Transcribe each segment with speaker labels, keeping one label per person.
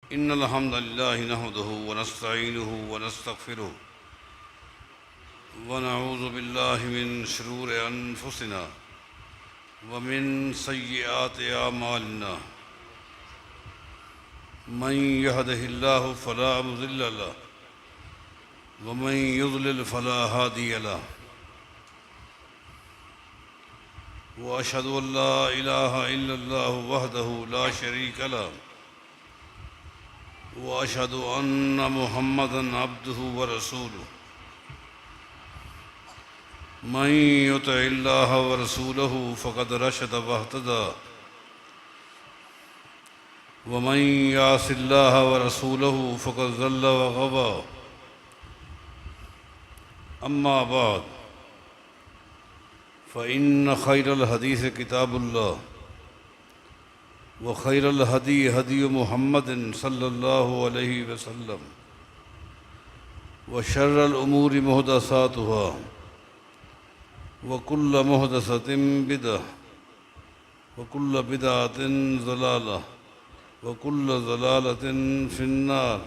Speaker 1: इन्नल हम्दुलिल्लाहि नहमदुहु व नस्तईनुहु व नस्तगफिरुह व नऊज़ु बिल्लाहि मिन शुरूरि अनफुसिना व मिन सय्यिआति अमालिना मन यहदिहिल्लाहु फला मुज़िल्ल लहु व मन युज़लिल फला हादिय लहु व अशहदु अन ला इलाहा इल्लल्लाहु वहदहु ला शरीक लहु व अशहदु अन्न मुहम्मदन अब्दुहु व रसूलुहु मन युतिइल्लाह व रसूलहु फ़क़द रशद वहतदा व मन यासिल्लाह व रसूलहु फ़क़द ज़ल्ल व ग़वा। अम्मा बाद फ़इन्न खैरल हदीस किताबुल्लाह व खैरल हदी हदी मुहम्मदिन सल्लल्लाहु अलैहि वसल्लम व शर्रल उमूरि मुहदसातुहा व कुल्ल मुहदसतिन बिदअह व कुल्ल बिदअतिन ज़लालह व कुल्ल ज़लालतिन फिन्नार।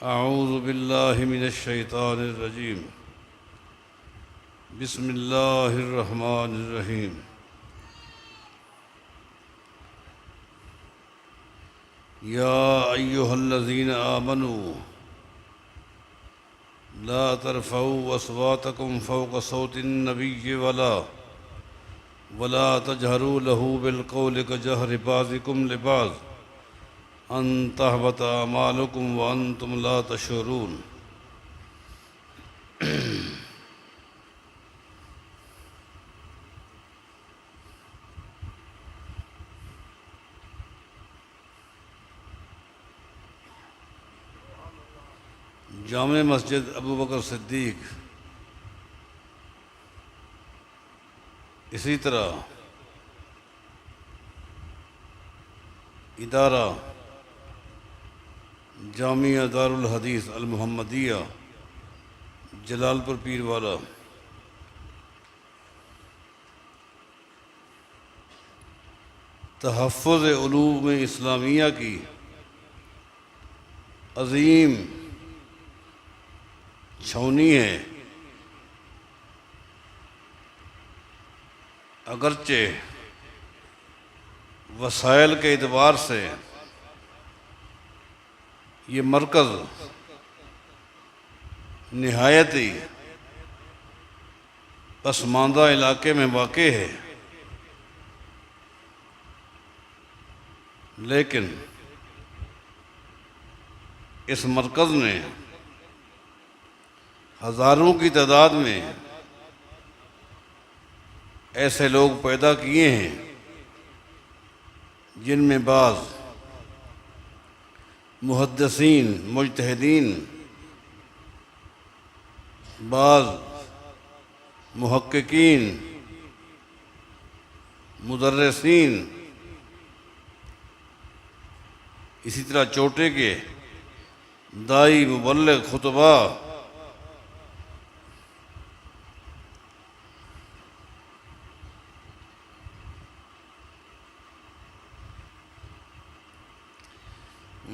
Speaker 1: अऊज़ु बिल्लाहि मिनश शैतानिर रजीम। बिस्मिल्लाहिर रहमानिर रहीम। या अय्युहल्लज़ीना आमनू ला तरफ़ऊ अस्वातकुम फ़ौक़ सौतिन नबिय्यि वला तजहरू लहू बिलक़ौलि कजहरि बाज़िकुम लिबाज़ अन तहबत अमालुकुम व अंतुम ला तशऊरून। जामे मस्जिद अबू बकर सिद्दीक़ इसी तरह इदारा जामिया दारुल हदीस अल मुहम्मदिया जलालपुर पीरवाला तहफ़्फ़ुज़ उलूम इस्लामिया की अज़ीम छावनी है। अगरचे वसाइल के एतबार से ये मरकज़ निहायत ही पसमानदा इलाके में वाक़े है, लेकिन इस मरकज़ ने हज़ारों की तादाद में ऐसे लोग पैदा किए हैं जिनमें बाज़ मुहद्दिसीन मुज्तहिदीन, बाज़ मुहक्किकीन, मुदर्रिसीन, इसी तरह चोटे के दाई मुबल्लिग़ खुतबा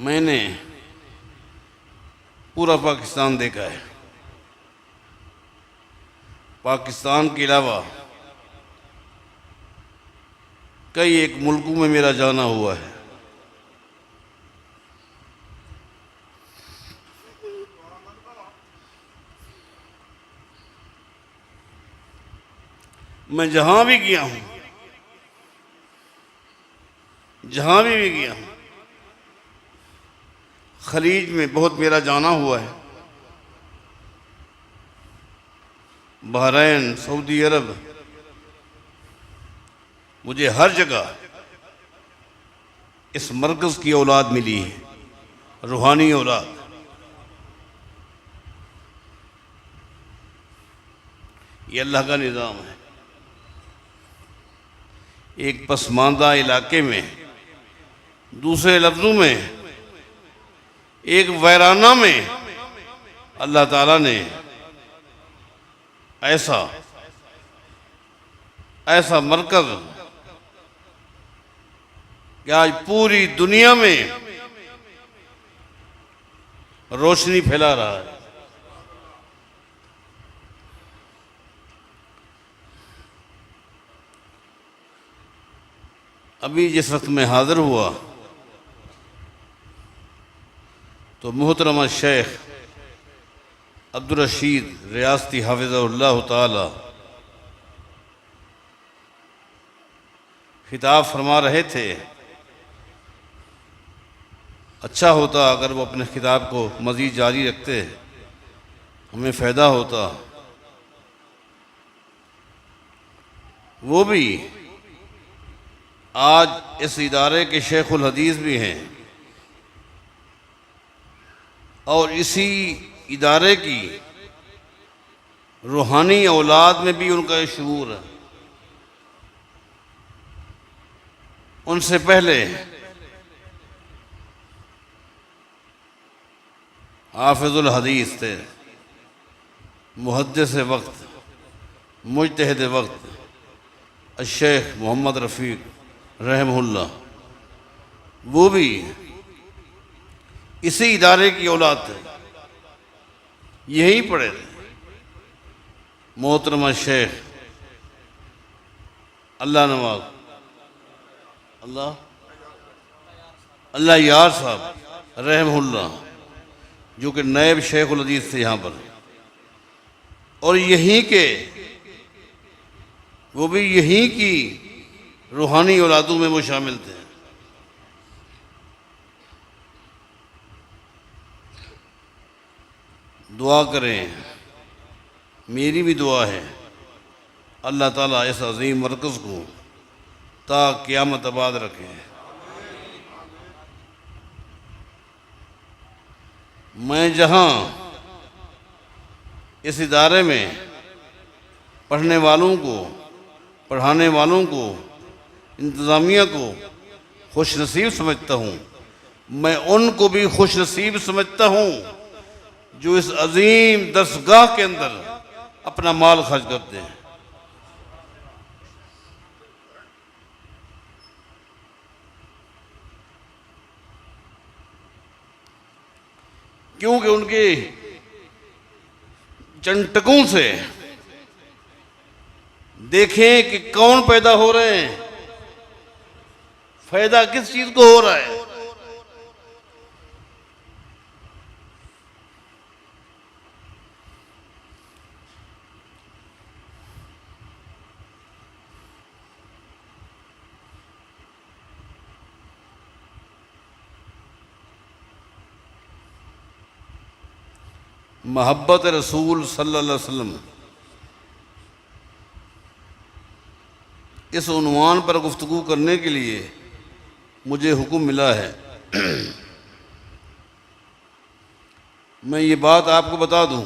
Speaker 1: मैंने पूरा पाकिस्तान देखा है। पाकिस्तान के अलावा कई एक मुल्कों में मेरा जाना हुआ है। मैं जहां भी गया हूं, जहां भी गया हूं, खलीज में बहुत मेरा जाना हुआ है। बहरैन, सऊदी अरब, मुझे हर जगह इस मरकज़ की औलाद मिली है, रूहानी औलाद। ये अल्लाह का निज़ाम है। एक पसमानदा इलाके में, दूसरे लफ्ज़ों में एक वैराना में अल्लाह ताला ने ऐसा मरकज़ कि आज पूरी दुनिया में रोशनी फैला रहा है। अभी जिस वक्त मैं हाजिर हुआ तो मोहतरमा शेख अब्दुल रशीद रियासती हाफिज़हुल्लाह ताला खिताब फरमा रहे थे। अच्छा होता अगर वो अपने खिताब को मज़ीद जारी रखते, हमें फ़ायदा होता। वो भी आज इस इदारे के शेखुल हदीस भी हैं और इसी इदारे की रूहानी औलाद में भी उनका ये शऊर है। उनसे पहले हाफिजुल हदीस थे, मुहद्दिस वक्त, मुज्तहिद वक्त शेख मोहम्मद रफ़ीक रहमहुल्लाह, वो भी इसी इदारे की औलाद थे, यही पढ़े थे। मोहतरमा शेख अल्लाह नवाज अल्लाह यार साहब रहमहुल्लाह, जो कि नायब शेखुल हदीस थे यहाँ पर, और यहीं के वो भी यहीं की रूहानी औलादों में वो शामिल थे। दुआ करें, मेरी भी दुआ है, अल्लाह ताला इस अजीम मरकज़ को ता क़यामत आबाद रखे। मैं जहाँ इस इदारे में पढ़ने वालों को, पढ़ाने वालों को, इंतज़ामिया को खुश नसीब समझता हूँ, मैं उनको भी खुश नसीब समझता हूँ जो इस अजीम दरसगाह के अंदर अपना माल खर्च करते हैं। क्योंकि उनके चंटकों से देखें कि कौन पैदा हो रहे हैं, फायदा किस चीज को हो रहा है। मोहब्बत रसूल सल्लल्लाहु अलैहि वसल्लम इस उन्वान पर गुफ्तगू करने के लिए मुझे हुक्म मिला है। मैं ये बात आपको बता दूं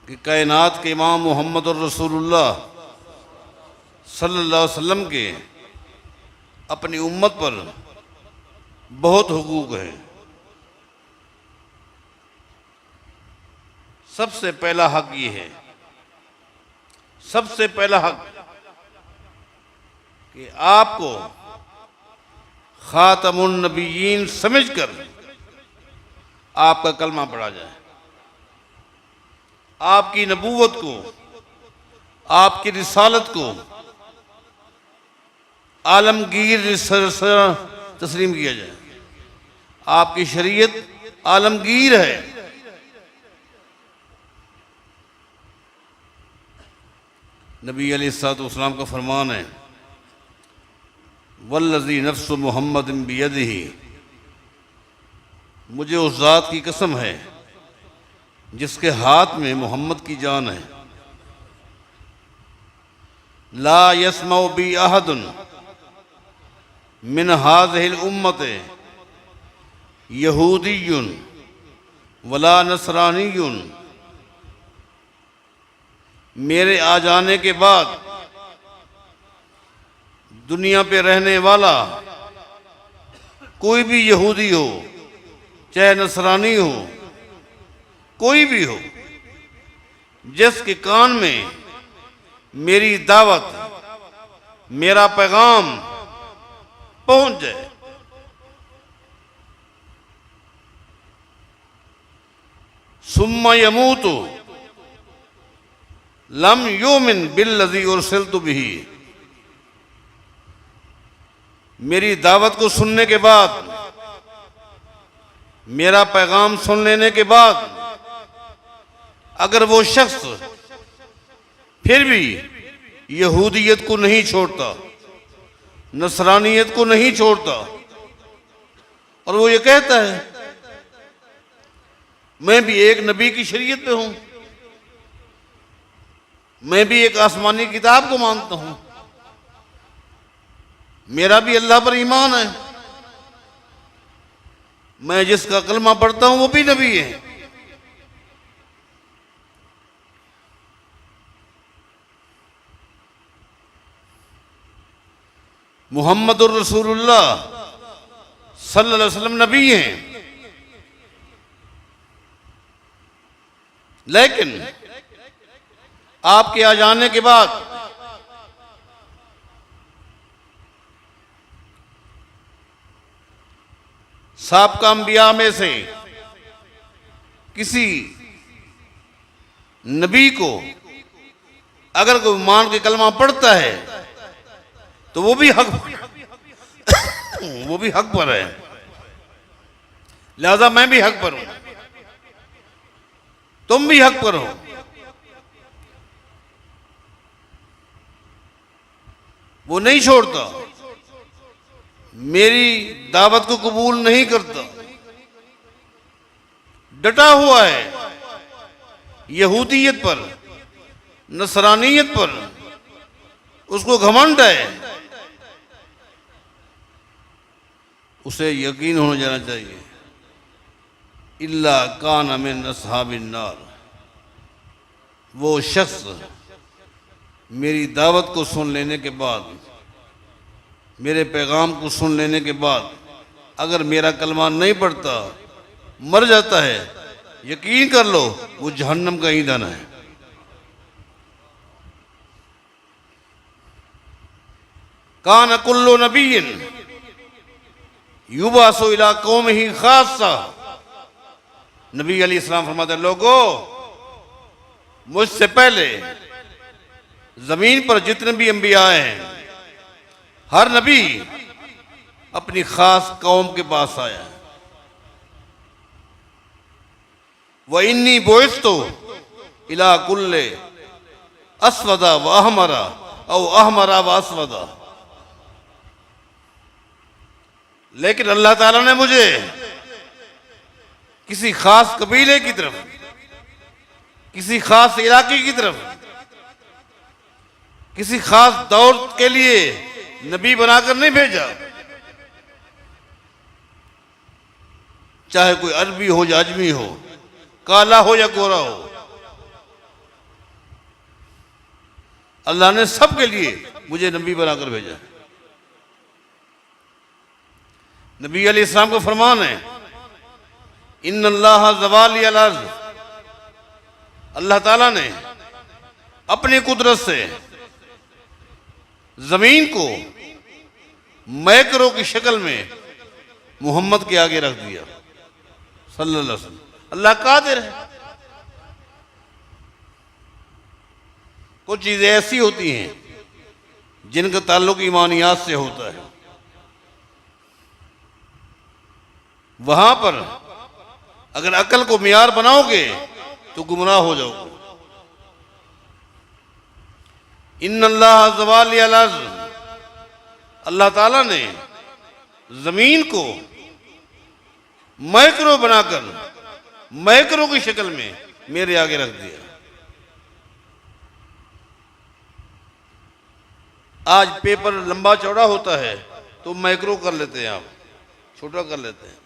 Speaker 1: कि कायनात के इमाम मोहम्मद और रसूलुल्लाह सल्लल्लाहु अलैहि वसल्लम के अपनी उम्मत पर बहुत हुकूक हैं। सबसे पहला हक ये है, सबसे पहला हक कि आपको खातमुन नबीयीन समझकर आपका कलमा पढ़ा जाए, आपकी नबूवत को, आपकी रिसालत को आलमगीर तस्लीम किया जाए। आपकी शरीयत आलमगीर है। नबी अलैहिस्सलाम का फरमान है, वल्लज़ी नफ्सु मुहम्मद बियदिही, मुझे उस ज़ात की कसम है जिसके हाथ में मोहम्मद की जान है, ला यस्मउ बी अहदुन मिन हाज़िहिल उम्मत यहूदियुन वला नसरानियुन, मेरे आ जाने के बाद दुनिया पे रहने वाला कोई भी यहूदी हो, चाहे नसरानी हो, कोई भी हो, जिसके कान में मेरी दावत, मेरा पैगाम पहुंच जाए। सुम्मा यमूतु लम युमिन बिल्लज़ी उरसिलतु बिही। मेरी दावत को सुनने के बाद, मेरा पैगाम सुन लेने के बाद अगर वो शख्स फिर भी यहूदियत को नहीं छोड़ता, नसरानियत को नहीं छोड़ता, और वो ये कहता है मैं भी एक नबी की शरीयत पे हूं, मैं भी एक आसमानी किताब को मानता हूं, मेरा भी अल्लाह पर ईमान है, मैं जिसका कलमा पढ़ता हूं वो भी नबी है, मुहम्मदुर रसूलुल्लाह सल्लल्लाहु अलैहि वसल्लम नबी हैं। लेकिन आपके आ जाने के बाद साबका अंबिया में से किसी नबी को अगर कोई मान के कलमा पढ़ता है तो वो भी हक पर है, लिहाजा मैं भी हक पर हूं, तुम भी हक पर हो। वो नहीं छोड़ता, मेरी दावत को कबूल नहीं करता, डटा हुआ है यहूदियत पर, नसरानियत पर, उसको घमंड है। उसे यकीन होना जाना चाहिए इल्ला कान मिन अस्हाबिन नार, वो शख्स मेरी दावत को सुन लेने के बाद, मेरे पैगाम को सुन लेने के बाद अगर मेरा कलमा नहीं पढ़ता, मर जाता है, यकीन कर लो वो जहन्नम का ईंधन है। कान कुल्लु नबीय्यिन युबासु इला कौमिही खासा। नबी अलैहिस्सलाम फरमाते हैं, लोगों मुझसे पहले जमीन पर जितने भी अंबिया आए हैं, हर नबी अपनी खास कौम के पास आया है। व इन्नी बुइस्तु इला कुल्ले अस्वदा व अहमरा औ अहमरा व अस्वदा। लेकिन अल्लाह ताला ने मुझे किसी खास कबीले की तरफ, किसी खास इलाके की तरफ, किसी खास दौर के लिए नबी बनाकर नहीं भेजा। चाहे कोई अरबी हो या अजमी हो, काला हो या गोरा हो, अल्लाह ने सबके लिए मुझे नबी बनाकर भेजा। नबी अलैहिस्सलाम का फरमान है, इन्नल्लाह ज़वाली अल अर्ज़, अल्लाह ताला ने अपनी कुदरत से जमीन को मैकरों की शक्ल में मोहम्मद के आगे रख दिया सल्लल्लाहु अलैहि वसल्लम। अल्लाह कादिर है। कुछ चीजें ऐसी होती हैं जिनका ताल्लुक ईमानियात से होता है, वहां पर अगर अकल को मियार बनाओगे तो गुमराह हो जाओगे। इन्नल्लाह ज़वाली अल अर्ज़, अल्लाह ताला ने जमीन को मैक्रो बनाकर मैक्रो की शक्ल में मेरे आगे रख दिया। आज पेपर लंबा चौड़ा होता है तो मैक्रो कर लेते हैं, आप छोटा कर लेते हैं।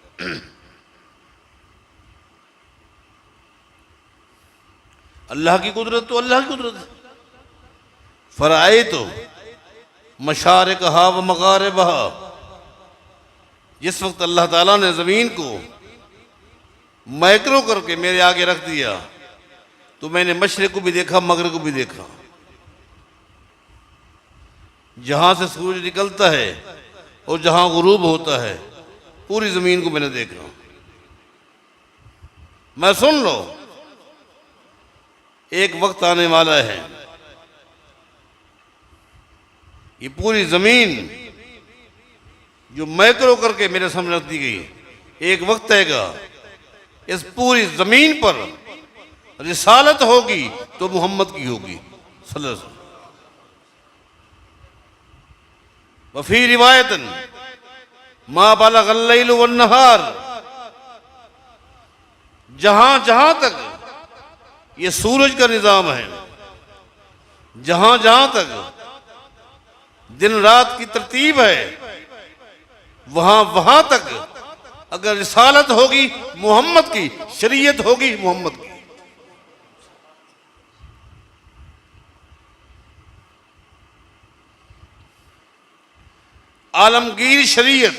Speaker 1: अल्लाह की कुदरत तो अल्लाह की कुदरत है। फराए तो मशारिकहा व मगारिबहा, जिस वक्त अल्लाह ताला ने जमीन को मैक्रो करके मेरे आगे रख दिया तो मैंने मशरिक को भी देखा, मगरिब को भी देखा। जहां से सूरज निकलता है और जहां गुरूब होता है पूरी ज़मीन को मैंने देखा। मैं सुन लो, एक वक्त आने वाला है, ये पूरी ज़मीन जो मैक्रो करके मेरे सामने रख दी गई, एक वक्त आएगा इस पूरी ज़मीन पर रिसालत होगी तो मोहम्मद की होगी सल्लल्लाहु अलैहि वसल्लम। वफी रिवायतन मा बलगल लैल वन नहार, जहां जहां तक ये सूरज का निजाम है, जहां जहां तक दिन रात की तरतीब है, वहां वहां तक अगर रिसालत होगी मोहम्मद की, शरीयत होगी मोहम्मद की। आलमगीर शरीयत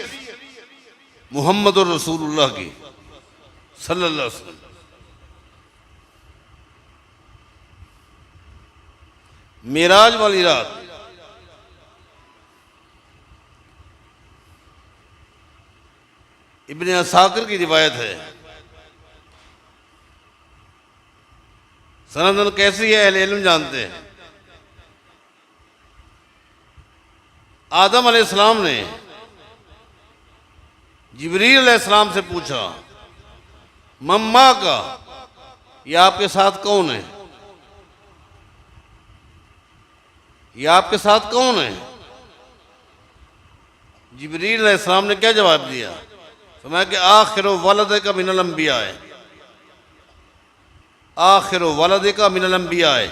Speaker 1: मोहम्मद और रसूलुल्लाह की सल्लल्लाहु अलैहि वसल्लम। मेराज वाली रात इब्ने असाकिर की रिवायत है, सनदन कैसी है अहले इल्म जानते हैं। आदम अलैहिस्सलाम ने जिब्रील अलैहिस्सलाम से पूछा, मम्मा का, ये आपके साथ कौन है, ये आपके साथ कौन है। जिब्रील अलैहिस्सलाम ने क्या जवाब दिया, फरमाया कि आखिर वलद का मिनल अंबिया है, आखिर वलद का मिनल अंबिया है।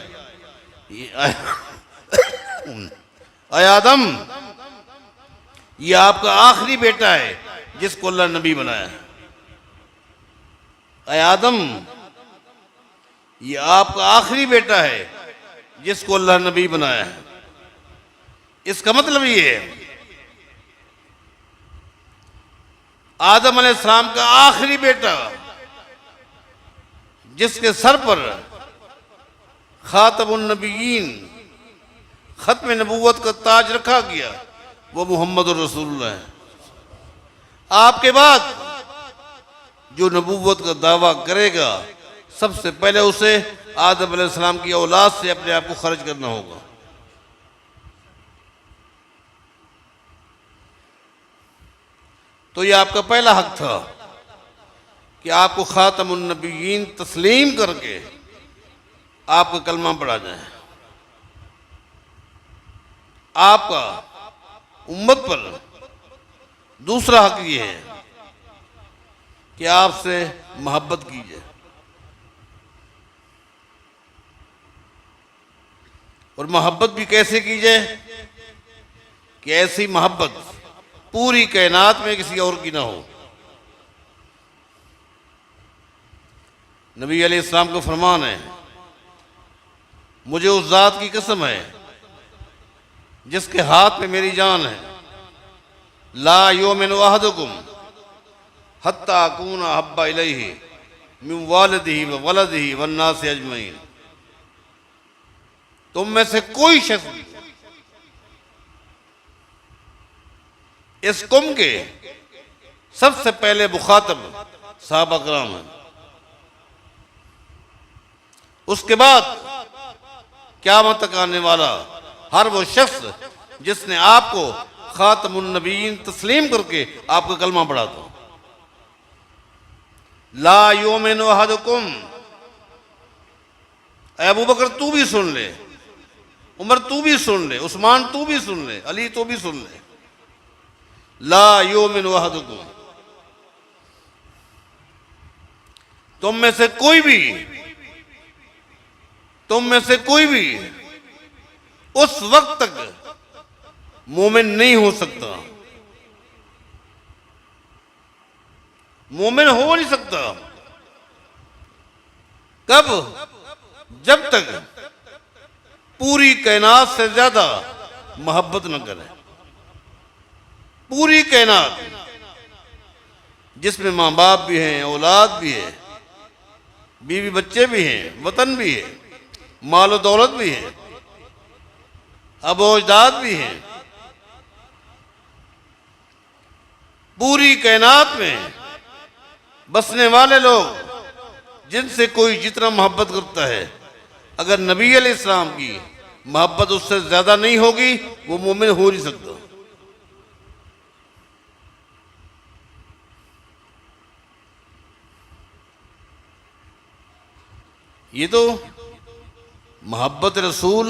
Speaker 1: ऐ आदम, ये आपका आखिरी बेटा है जिसको अल्लाह नबी बनाया है। ऐ आदम, ये आपका आखिरी बेटा है जिसको अल्लाह नबी बनाया है। इसका मतलब ये है आदम अलैहिस्सलाम का आखिरी बेटा जिसके सर पर खातमुन नबीयीन, खत्म नबूवत का ताज रखा गया, वो मोहम्मद रसूलुल्लाह है। आपके बाद जो नबूवत का दावा करेगा सबसे पहले उसे आदम अलैहिस्सलाम की औलाद से अपने आप को खर्च करना होगा। तो ये आपका पहला हक था कि आपको खातमुन नबीयीन तस्लीम करके आपका कलमा पढ़ा जाए। आपका उम्मत पर दूसरा हक ये है कि आपसे मोहब्बत कीजिए, और मोहब्बत भी कैसे कीजिए कि ऐसी मोहब्बत पूरी कायनात में किसी और की ना हो। नबी अलैहिस्सलाम का फरमान है, मुझे उस जात की कसम है जिसके हाथ में मेरी जान है, ला युमिनु अहदुकुम हत्ता अकूना अहब्बा इलैहि मिन वालिदिही व वलदिही वन्नासि अजमईन। तुम में से कोई शख्स इस कुम के सबसे पहले मुखातब सहाबा कराम हैं, उसके बाद क़यामत तक आने वाला हर वो शख्स जिसने आपको खातमुन नबीयीन तस्लीम करके आपका कलमा पढ़ा था। ला युमिनु अहदुकुम, अबू बकर तू भी सुन ले, उमर तू भी सुन ले, उस्मान तू भी सुन ले, अली तू भी सुन ले। ला युमिनु अहदुकुम, तुम में से कोई भी उस वक्त तक मोमिन नहीं हो सकता, मोमिन हो नहीं सकता। कब? जब तक पूरी कायनात से ज्यादा मोहब्बत न करे। पूरी कायनात जिसमें माँ बाप भी हैं, औलाद भी है, बीवी बच्चे भी हैं, वतन भी है, माल और दौलत भी है, अबो अजदाद भी हैं, पूरी कायनात में बसने वाले लोग जिनसे कोई जितना मोहब्बत करता है, अगर नबी अलैहिस्सलाम की मोहब्बत उससे ज्यादा नहीं होगी वो मोमिन हो नहीं सकता। ये तो मोहब्बत रसूल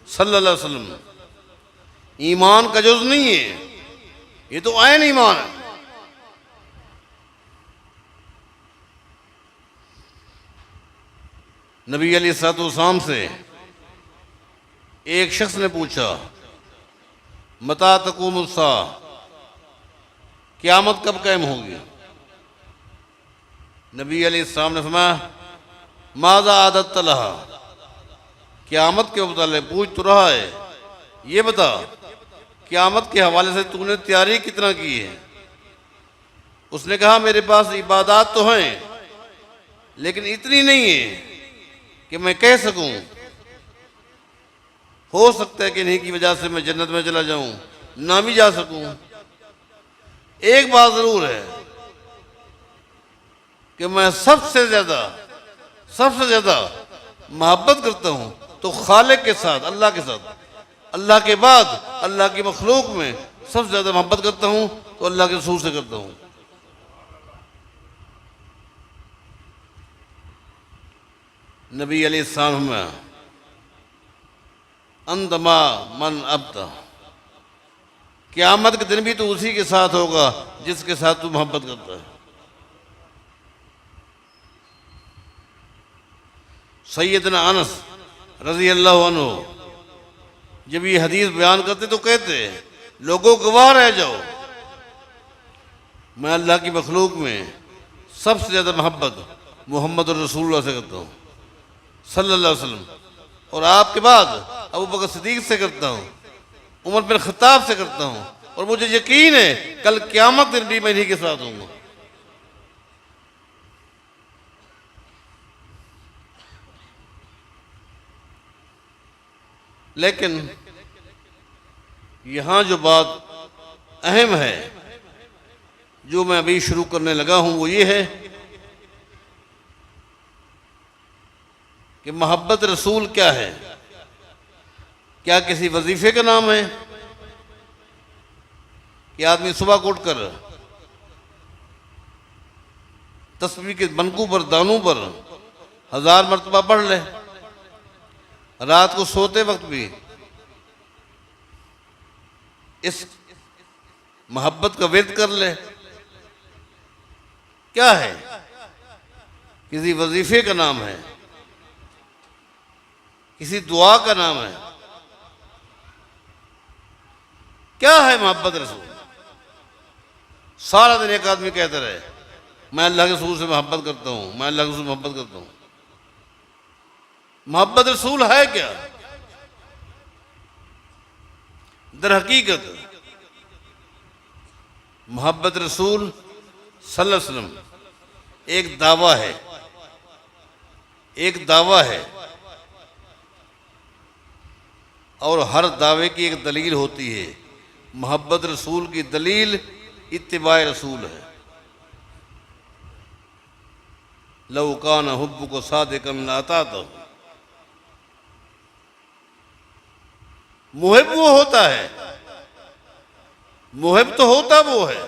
Speaker 1: सल्लल्लाहु अलैहि वसल्लम ईमान का जुज़ नहीं है, ये तो ऐन ईमान है। नबी अलैहिस्सलाम से एक शख्स ने पूछा, मता तक़ूमुस्सा, क़यामत कब कायम होगी? नबी अलैहिस्सलाम ने फरमाया, माज़ा आदत लहा, क़यामत के मुताल्लिक़ पूछ तो रहा है, ये बता क़यामत के हवाले से तूने तैयारी कितना की है? उसने कहा, मेरे पास इबादत तो हैं लेकिन इतनी नहीं है कि मैं कह सकूं, हो सकता है कि इन्हीं की वजह से मैं जन्नत में चला जाऊं, ना भी जा सकूं। एक बात जरूर है कि मैं सबसे ज्यादा मोहब्बत करता हूं तो खालिक के साथ, अल्लाह के साथ। अल्लाह के बाद अल्लाह की मखलूक में सबसे ज्यादा मोहब्बत करता हूं तो अल्लाह के रसूल से करता हूं। नबी अलैहिस्सलाम में अंतमा मन अब्दा, क़यामत के दिन भी तो उसी के साथ होगा जिसके साथ तू मोहब्बत करता है। सैयदना अनस रज़ी अल्लाह अन्हु जब ये हदीस बयान करते तो कहते, लोगों गवाह रह जाओ, मैं अल्लाह की मखलूक में सबसे ज़्यादा मोहब्बत मोहम्मद रसूलुल्लाह से करता हूँ सल्लल्लाहु अलैहि वसल्लम, और आपके बाद अबू बकर सिद्दीक से करता हूँ, उमर बिन खत्ताब से करता हूँ, और मुझे यकीन है कल क़यामत दिन भी मैं इन्हीं के साथ हूँगा। लेकिन यहाँ जो बात अहम है जो मैं अभी शुरू करने लगा हूँ वो ये है कि मोहब्बत रसूल क्या है? क्या किसी वजीफे का नाम है कि आदमी सुबह को उठकर तस्बीह के बनकू पर, दानों पर 1000 मरतबा पढ़ ले, रात को सोते वक्त भी इस मोहब्बत का विर्द कर ले? क्या है? किसी वजीफे का नाम है, किसी दुआ का नाम है? क्या है मोहब्बत रसूल? सारा दिन एक आदमी कहता रहे, मैं अल्लाह के रसूल से मोहब्बत करता हूं, मैं अल्लाह के रसूल से मोहब्बत करता हूं। मोहब्बत रसूल है क्या? दर हकीकत मोहब्बत रसूल सल्लल्लाहु अलैहि वसल्लम एक दावा है, एक दावा है, और हर दावे की एक दलील होती है। मोहब्बत रसूल की दलील इत्तिबाए रसूल है। लौ कान हुब्बुका सादिकन लातातहु, मुहिब वो होता है, मुहिब तो होता वो है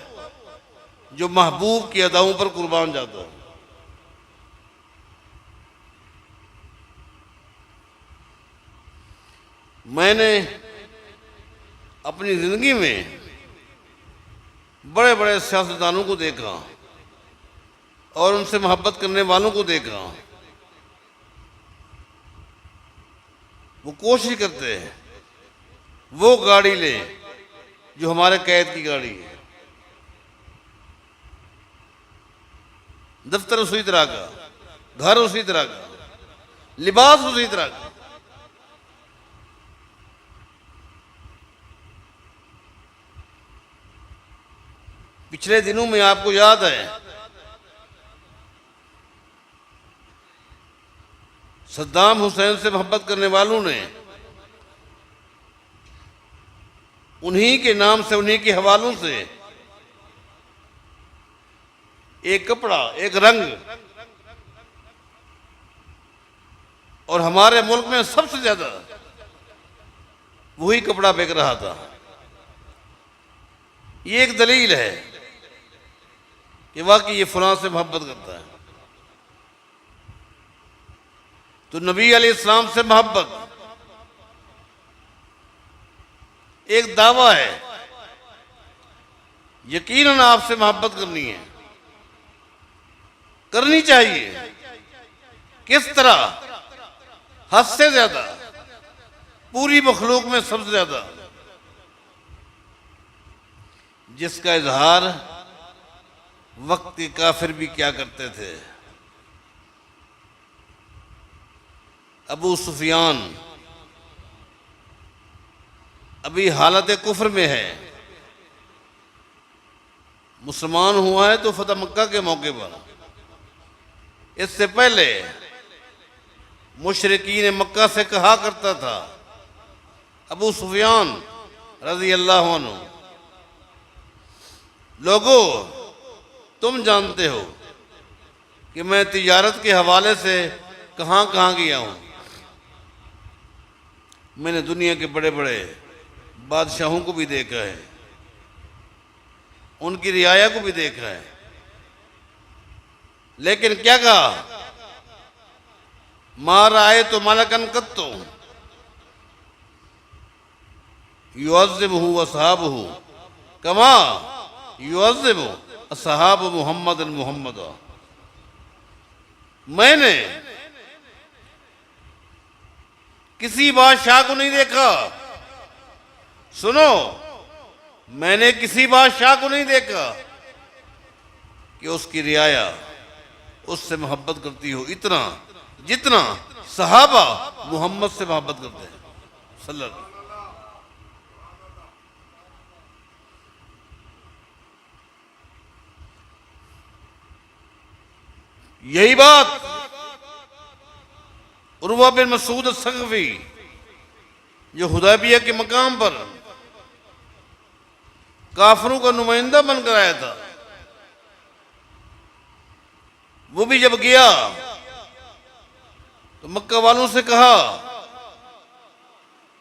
Speaker 1: जो महबूब की अदाओं पर कुर्बान जाता है। मैंने अपनी जिंदगी में बड़े बड़े सियासतदानों को देखा और उनसे मोहब्बत करने वालों को देखा। वो कोशिश करते हैं वो गाड़ी ले जो हमारे कैद की गाड़ी है, दफ्तर उसी तरह का, घर उसी तरह का, लिबास उसी तरह का। पिछले दिनों में आपको याद है सद्दाम हुसैन से मोहब्बत करने वालों ने उन्हीं के नाम से, उन्हीं के हवालों से एक कपड़ा, एक रंग। और हमारे मुल्क में सबसे ज्यादा वही कपड़ा बिक रहा था। ये एक दलील है कि वाकई ये फलां से मोहब्बत करता है। तो नबी अलैहिस्सलाम से मोहब्बत एक दावा है, यकीनन आपसे मोहब्बत करनी है, करनी चाहिए। किस तरह? हद से ज्यादा, पूरी मखलूक में सबसे ज्यादा, जिसका इजहार वक्त के काफिर भी क्या करते थे। अबू सुफियान अभी हालत कुफ्र में है, मुसलमान हुआ है तो फतह मक्का के मौके पर। इससे पहले मुशरिकीन मक्का से कहा करता था, अबू सुफियान रजी अल्लाह अन्हु, लोगों तुम जानते हो कि मैं तिजारत के हवाले से कहाँ कहाँ गया हूँ। मैंने दुनिया के बड़े बड़े बादशाहों को भी देखा है, उनकी रियाया को भी देखा है, लेकिन क्या कहा? मार आए तो मालकन कत्तो युअज़्ज़िबहु असहाबहु कमा युअज़्ज़िबु असहाब मुहम्मद मुहम्मद। मैंने किसी बादशाह को नहीं देखा, सुनो, मैंने किसी बादशाह को नहीं देखा कि उसकी रियाया उससे मोहब्बत करती हो इतना जितना सहाबा मोहम्मद से मोहब्बत करते हैं सल्लल्लाहु। यही बात उर्वा बिन मसूद सक़फ़ी जो हुदैबिया के मकाम पर काफिरों का नुमाइंदा बनकर आया था, वो भी जब गया तो मक्का वालों से कहा,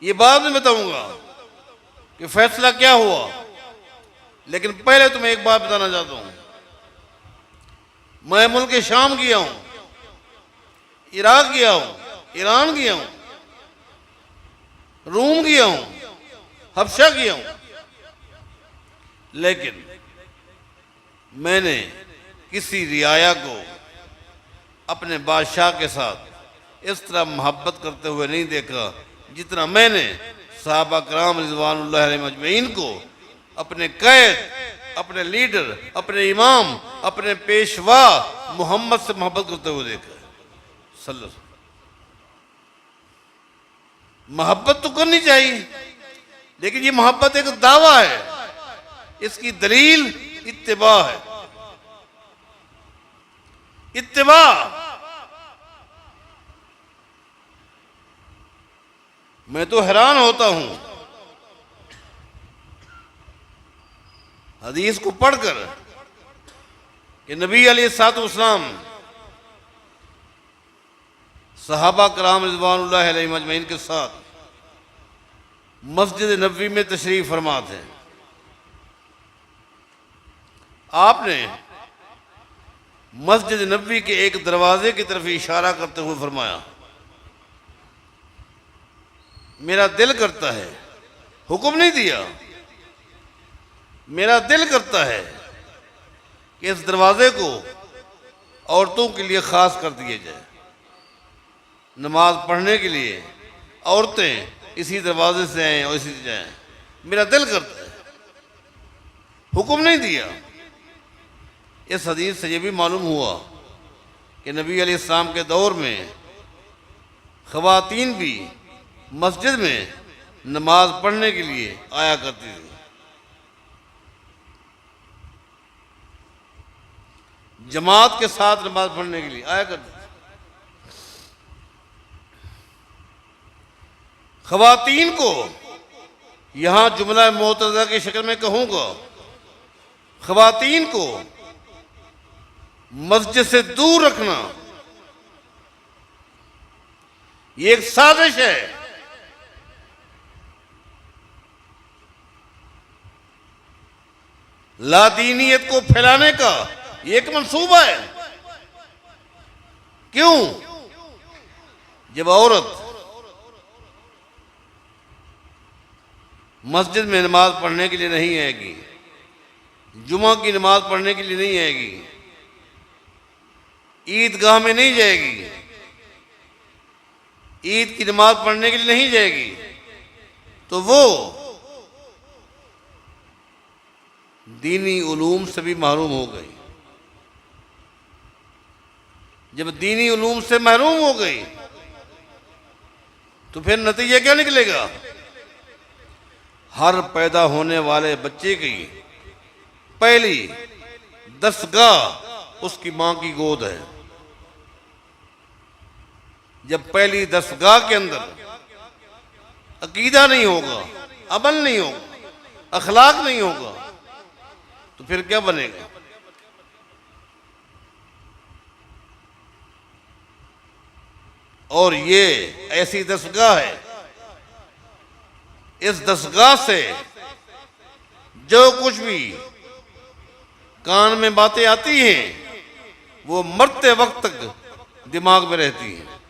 Speaker 1: ये बाद में बताऊंगा कि फैसला क्या हुआ, लेकिन पहले तुम्हें एक बात बताना चाहता हूं। मैं मुल्क शाम गया हूं, इराक गया हूं, ईरान गया हूं, रूम गया हूं, हबशा गया हूं, लेकिन मैंने किसी रियाया को अपने बादशाह के साथ इस तरह मोहब्बत करते हुए नहीं देखा जितना मैंने सहाबा कराम रिज़वानुल्लाह अलैहिम अजमईन को अपने कैद, अपने लीडर, अपने इमाम, अपने पेशवा मोहम्मद से मोहब्बत करते हुए देखा सल्लल्लाहु। मोहब्बत तो करनी चाहिए, लेकिन ये मोहब्बत एक दावा है, इसकी दलील इत्तिबा है। इत्तिबा मैं तो हैरान होता हूं हदीस को पढ़कर कि नबी अलैहिस्सलाम सहाबा कराम रिज़वानुल्लाह अलैहिम अजमईन के साथ मस्जिद नबवी में तशरीफ फरमा थे। आपने मस्जिद नबवी के एक दरवाजे की तरफ इशारा करते हुए फरमाया, मेरा दिल करता है, हुक्म नहीं दिया, मेरा दिल करता है कि इस दरवाजे को औरतों के लिए खास कर दिया जाए, नमाज पढ़ने के लिए औरतें इसी दरवाजे से आएँ और इसी से जाएँ। मेरा दिल करता है, हुक्म नहीं दिया। इस हदीस से यह भी मालूम हुआ कि नबी अलैहिस्सलाम के दौर में ख़वातीन भी मस्जिद में नमाज पढ़ने के लिए आया करती थी। जमात के साथ नमाज पढ़ने के लिए आया करती थी। ख़वातीन को यहां जुमला मुतज़ा की शक्ल में कहूंगा, ख़वातीन को मस्जिद से दूर रखना, ये एक साजिश है। लादीनियत को फैलाने का ये एक मंसूबा है। क्यों? जब औरत मस्जिद में नमाज पढ़ने के लिए नहीं आएगी, जुमा की नमाज पढ़ने के लिए नहीं आएगी, ईदगाह में नहीं जाएगी, ईद की नमाज पढ़ने के लिए नहीं जाएगी, तो वो दीनी उलूम से भी महरूम हो गई। जब दीनी उलूम से महरूम हो गई तो फिर नतीजा क्या निकलेगा? हर पैदा होने वाले बच्चे की पहली दस्तगाह उसकी मां की गोद है। जब पहली दस्तगाह के अंदर अकीदा नहीं होगा, अमल नहीं होगा, अखलाक नहीं होगा, तो फिर क्या बनेगा? और ये ऐसी दस्तगाह है, इस दस्तगाह से जो कुछ भी कान में बातें आती हैं वो मरते वक्त तक दिमाग में रहती हैं।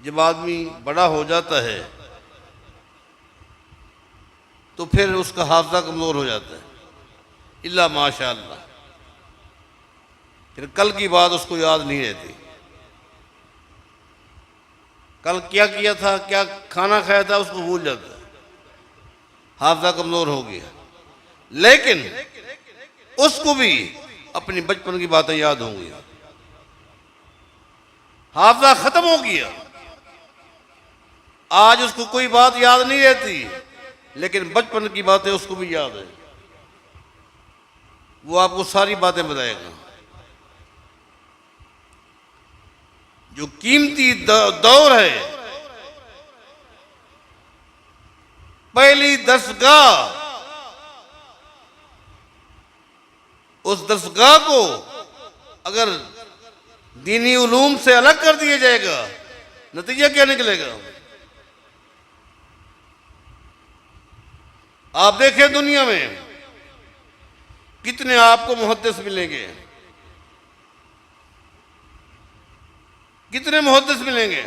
Speaker 1: जब आदमी बड़ा हो जाता है तो फिर उसका हाफजा कमजोर हो जाता है, इल्ला माशाअल्लाह, फिर कल की बात उसको याद नहीं रहती। कल क्या किया था, क्या खाना खाया था, उसको भूल जाता है, हाफजा कमजोर हो गया। लेकिन उसको भी अपनी बचपन की बातें याद होंगी। हाफजा खत्म हो गया, आज उसको कोई बात याद नहीं रहती, लेकिन बचपन की बातें उसको भी याद है। वो आपको सारी बातें बताएगा। जो कीमती दौर है, पहली दस्तगाह, उस दस्तगाह को अगर दीनी उलूम से अलग कर दिया जाएगा, नतीजा क्या निकलेगा? आप देखें दुनिया में कितने आपको मुहद्दिस मिलेंगे, कितने मुहद्दिस मिलेंगे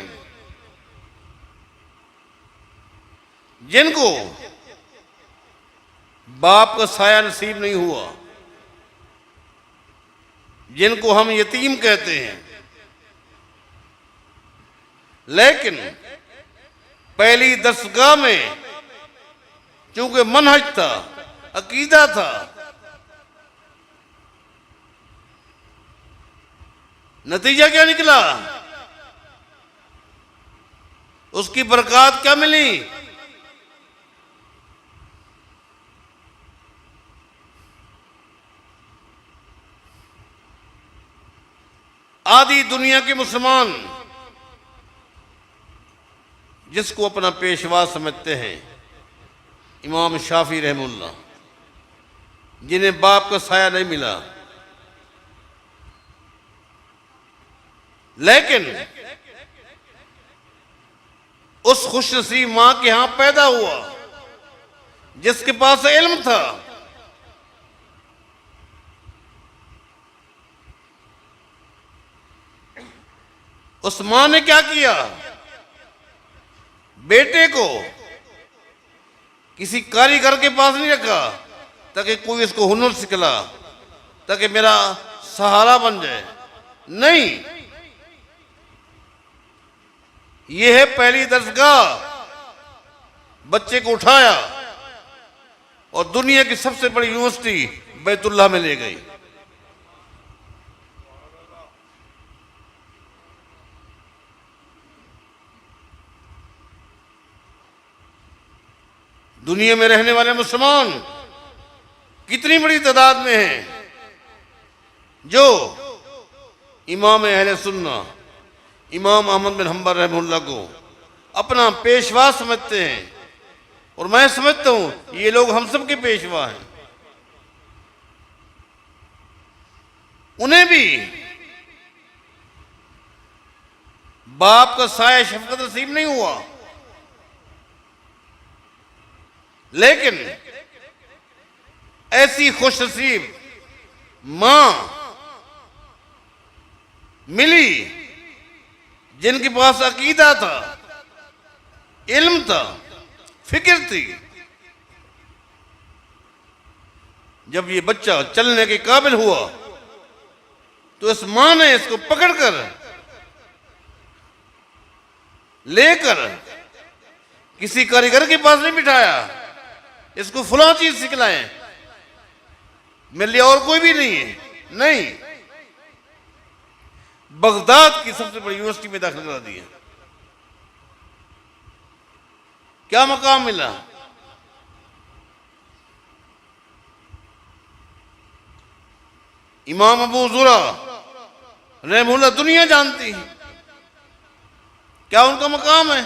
Speaker 1: जिनको बाप का साया नसीब नहीं हुआ, जिनको हम यतीम कहते हैं। लेकिन पहली दस्तगाह में क्योंकि मनहज था, अकीदा था, नतीजा क्या निकला? उसकी बरकत क्या मिली? आधी दुनिया के मुसलमान जिसको अपना पेशवा समझते हैं, इमाम शाफी रहमुल्लाह, जिन्हें बाप का साया नहीं मिला, लेकिन उस खुशनसीब मां के यहां पैदा हुआ जिसके पास इल्म था। उस मां ने क्या किया? बेटे को किसी कारीगर के पास नहीं रखा ताकि कोई इसको हुनर सिखला, ताकि मेरा सहारा बन जाए। नहीं, यह है पहली दरगाह। बच्चे को उठाया और दुनिया की सबसे बड़ी यूनिवर्सिटी बैतुल्लाह में ले गई। दुनिया में रहने वाले मुसलमान कितनी बड़ी तादाद में हैं जो इमाम अहले सुन्ना इमाम अहमद बिन हम्बल रहमतुल्लाह को अपना पेशवा समझते हैं। और मैं समझता हूं ये लोग हम सब के पेशवा हैं। उन्हें भी बाप का साया शफकत नसीब नहीं हुआ, लेकिन ऐसी खुश नसीब मां मिली जिनके पास अकीदा था, इल्म था, फिक्र थी। जब ये बच्चा चलने के काबिल हुआ तो इस मां ने इसको पकड़कर लेकर किसी कारीगर के पास नहीं बिठाया, इसको फलां चीज सिखलाएं, मेरे लिए और कोई भी नहीं है, नहीं, बगदाद की सबसे बड़ी यूनिवर्सिटी में दाखिल करा दिया। क्या मकाम मिला? इमाम अबू ज़ुरा रहमहुल्लाह दुनिया जानती है, क्या उनका मकाम है?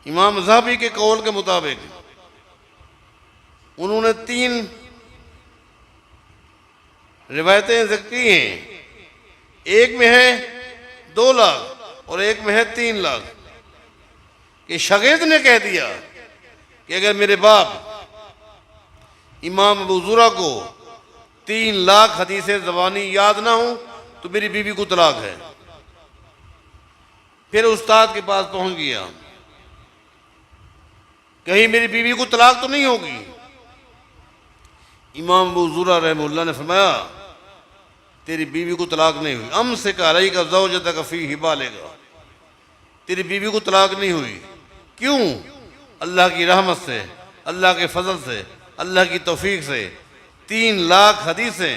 Speaker 1: इमाम ज़हाबी के कौल के मुताबिक उन्होंने 3 रिवायतें जिक्र की हैं, एक में है 2 लाख और एक में है 3 लाख, कि शागिर्द ने कह दिया कि अगर मेरे बाप इमाम अबू ज़ुरा को 3 लाख हदीसें ज़बानी याद ना हो तो मेरी बीवी को तलाक है। फिर उस्ताद के पास पहुंच गया, कहीं मेरी बीवी को तलाक तो नहीं होगी? इमाम अबू ज़ुरा रहमहुल्लाह ने फरमाया तेरी बीवी को तलाक नहीं हुई, अम से कारी का ज़ौजतक फ़ी हिबालेगा, तेरी बीवी को तलाक नहीं हुई। क्यों? अल्लाह की रहमत से, अल्लाह के फजल से, अल्लाह की तौफीक से 3 लाख हदीसें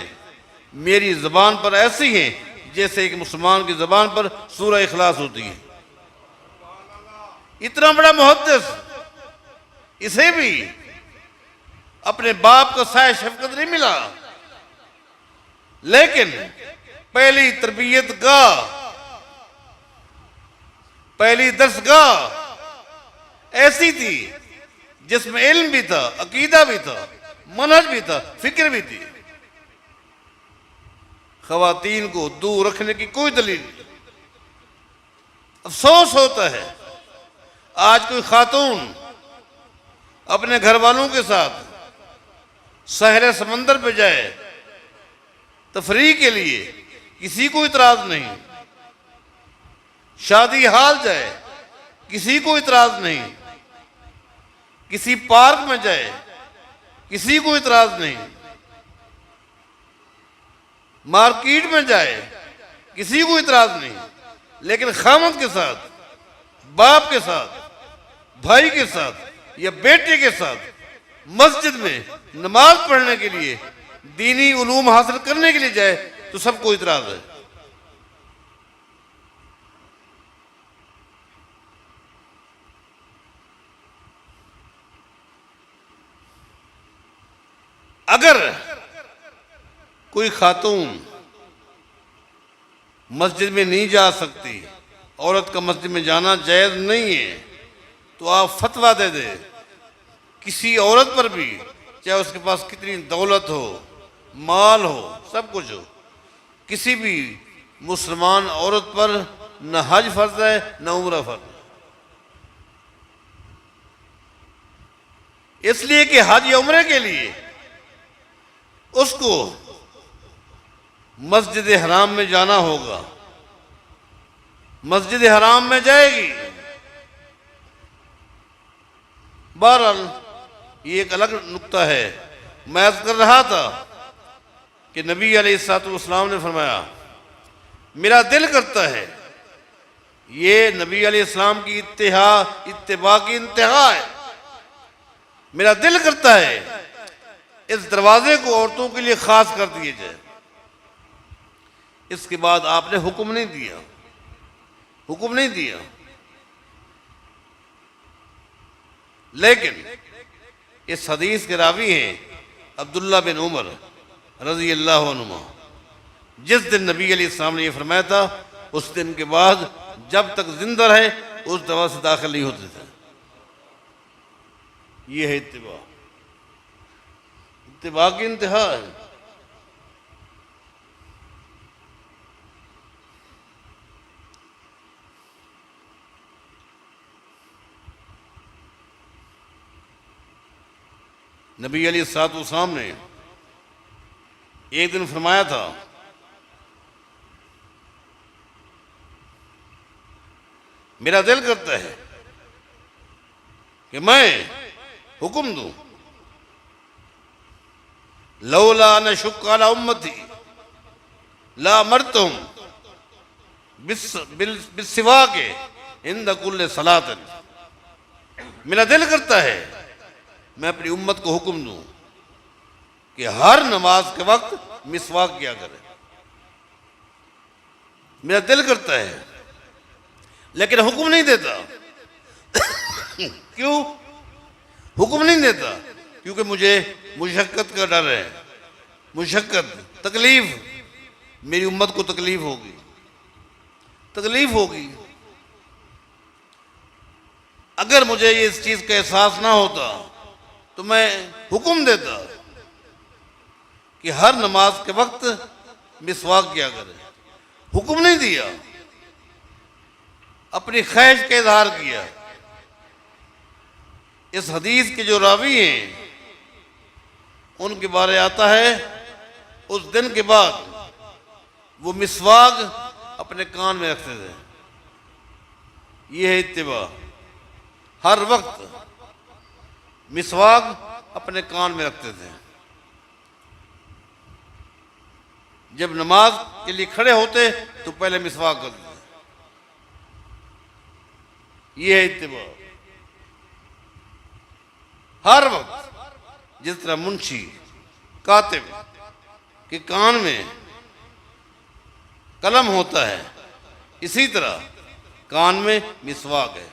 Speaker 1: मेरी ज़बान पर ऐसी हैं जैसे एक मुसलमान की ज़बान पर सूरह इखलास होती है। इतना बड़ा मुहद्दिस, इसे भी अपने बाप का साया शफकत नहीं मिला, लेकिन पहली तरबियत गाह, पहली दर्सगाह ऐसी थी जिसमें इल्म भी था, अकीदा भी था, मनहज भी था, फिक्र भी थी। ख़वातीन को दूर रखने की कोई दलील नहीं। अफसोस होता है आज कोई खातून अपने घर वालों के साथ सहरे समंदर पे जाए तफरीह के लिए, किसी को इतराज नहीं, शादी हाल जाए किसी को इतराज नहीं, किसी पार्क में जाए किसी को इतराज नहीं, मार्केट में जाए किसी को इतराज नहीं, लेकिन खामद के साथ, बाप के साथ, भाई के साथ या बेटे के साथ मस्जिद में नमाज पढ़ने के लिए, दीनी उलूम हासिल करने के लिए जाए तो सबको इतराज है। अगर कोई खातून मस्जिद में नहीं जा सकती, औरत का मस्जिद में जाना जायज़ नहीं है, तो आप फतवा दे दे किसी औरत पर भी, चाहे उसके पास कितनी दौलत हो, माल हो, सब कुछ हो, किसी भी मुसलमान औरत पर न हज फर्ज है न उम्रा फर्ज है। इसलिए कि हज या उम्रे के लिए उसको मस्जिद हराम में जाना होगा, मस्जिद हराम में जाएगी। बहरहाल ये एक अलग नुक्ता है। मैं अर्ज़ कर रहा था कि नबी अलैहिस्सलाम ने फरमाया मेरा दिल करता है, ये नबी अलैहिस्सलाम की इत्तिबा की इंतहा है, मेरा दिल करता है इस दरवाजे को औरतों के लिए खास कर दिए जाए। इसके बाद आपने हुक्म नहीं दिया, हुक्म नहीं दिया, लेकिन इस हदीस के रावी हैं अब्दुल्ला बिन उमर रज़ी अल्लाह अन्हुमा। जिस दिन नबी अलैहिस्सलाम ने यह फरमाया था, उस दिन के बाद जब तक जिंदा रहे उस दरवाजे से दाखिल नहीं होते थे। ये है इत्तिबा। इत्तिबा की इंतहा है। नबी अलैहिस्सलाम ने एक दिन फरमाया था, मेरा दिल करता है कि मैं हुक्म दूं, लौला न शुक्क अला उम्मती ला मरतुम बिस्सिवा के इंद कुल्ले सलातन। मेरा दिल करता है मैं अपनी उम्मत को हुक्म दूं कि हर नमाज के वक्त मिसवाक किया करे। मेरा दिल करता है, लेकिन हुक्म नहीं देता। क्यों हुक्म नहीं देता? क्योंकि मुझे मुशक्कत का डर है। मुशक्कत, तकलीफ, मेरी उम्मत को तकलीफ होगी, तकलीफ होगी। अगर मुझे इस चीज का एहसास ना होता तो मैं हुक्म देता कि हर नमाज के वक्त मिसवाक किया करे। हुक्म नहीं दिया, अपनी ख्वाहिश का इजहार किया। इस हदीस के जो रावी हैं उनके बारे आता है, उस दिन के बाद वो मिसवाक अपने कान में रखते थे। ये है इत्तिबा। हर वक्त मिसवाक अपने कान में रखते थे। जब नमाज के लिए खड़े होते तो पहले मिसवाक करते थे। ये है इत्तिबा। हर वक्त जिस तरह मुंशी कातिब के कान में कलम होता है, इसी तरह कान में मिसवाक है।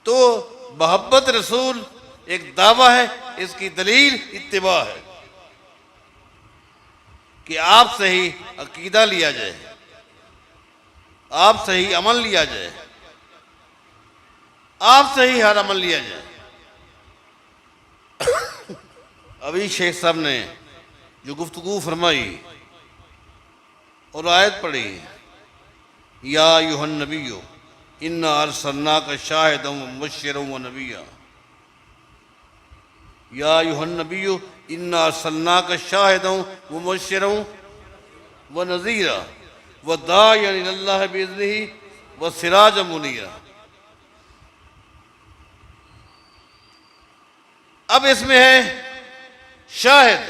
Speaker 1: तो मोहब्बत रसूल एक दावा है, इसकी दलील इत्तिबा है कि आपसे ही अकीदा लिया जाए, आपसे ही अमल लिया जाए, आपसे ही हर अमल लिया जाए। अभी शेख साहब ने जो गुफ्तगू फरमाई और आयत पढ़ी, या अय्युहन नबिय्यु इन्ना अरसलनाका शाहिदन व मुबश्शिरन व नबिय्या। या अय्युहन नबिय्यु इन्ना अरसलनाका शाहिदन व मुबश्शिरन व नज़ीरा व दाइयन इलल्लाहि बिइज़निही व सिराजम मुनीरा। अब इसमें है शाहिद।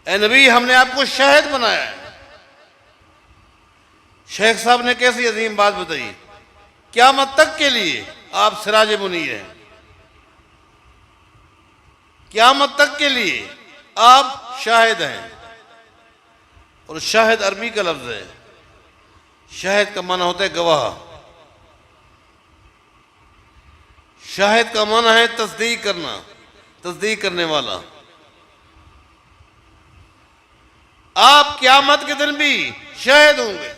Speaker 1: ए नबी, हमने आपको शाहिद बनाया है। शेख साहब ने कैसी अजीम बात बताई, क़यामत तक के लिए आप सिराज मुनीर हैं। क़यामत तक के लिए आप शाहिद हैं। और शाहिद अरबी का लफ्ज है। शाहिद का माना होता है गवाह। शाहिद का माना है तस्दीक करना, तस्दीक करने वाला। आप क़यामत के दिन भी शाहिद होंगे।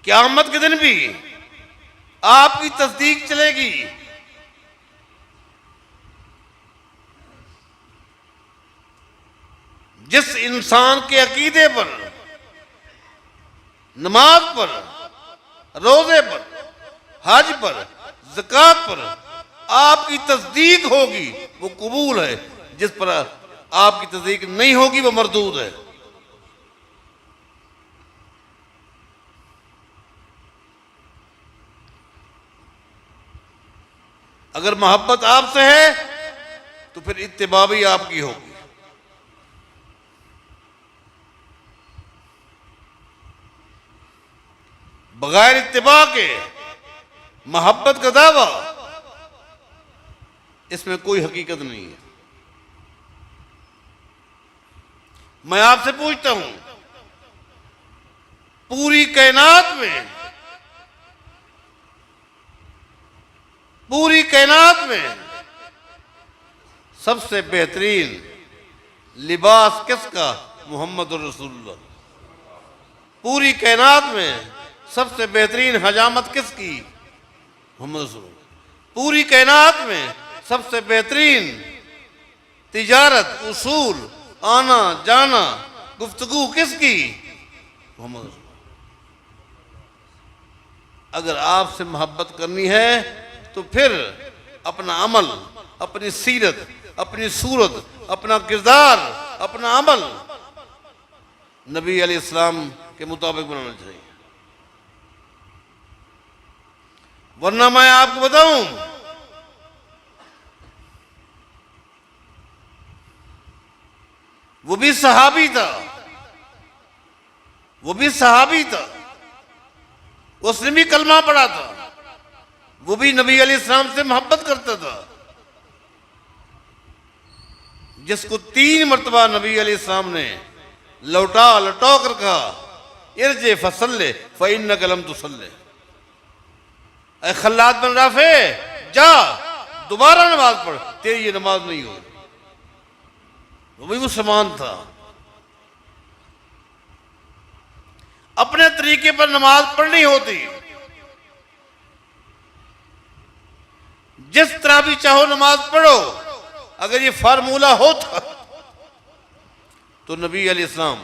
Speaker 1: क़यामत के दिन भी आपकी तस्दीक चलेगी। जिस इंसान के अकीदे पर, नमाज पर, रोजे पर, हज पर, ज़कात पर आपकी तस्दीक होगी वो कबूल है। जिस पर आपकी तस्दीक नहीं होगी वो मरदूद है। अगर मोहब्बत आपसे है तो फिर इत्तिबा भी आपकी होगी। बगैर इत्तिबा के मोहब्बत का दावा, इसमें कोई हकीकत नहीं है। मैं आपसे पूछता हूं, पूरी कायनात में, पूरी कायनात में सबसे बेहतरीन लिबास किसका? मोहम्मद रसूलुल्लाह। पूरी कायनात में सबसे बेहतरीन हजामत किसकी? मोहम्मद रसूल। पूरी कायनात में सबसे बेहतरीन तिजारत, उसूल, आना जाना, गुफ्तगू किसकी? मोहम्मद रसूल। अगर आपसे मोहब्बत करनी है तो फिर अपना अमल, अपनी सीरत, अपनी सूरत, अपना किरदार, अपना अमल नबी अलैहिस्सलाम के मुताबिक बनाना चाहिए। वरना मैं आपको बताऊं, वो भी सहाबी था, वो भी सहाबी था, उसने भी कलमा पढ़ा था, वो भी नबी अलैहिस्सलाम से मोहब्बत करता था। जिसको 3 मरतबा नबी अलैहिस्सलाम ने लौटा कर कहा, इर्जे फसल्ले फ़इन्नक लम तुसल्ले, ऐ खल्लाद बिन राफे जा दोबारा नमाज पढ़, तेरी ये नमाज नहीं होगी। वो भी मुसलमान था। अपने तरीके पर नमाज पढ़नी होती, जिस तरह भी चाहो नमाज पढ़ो। अगर ये फार्मूला होता तो नबी अलैहिस्सलाम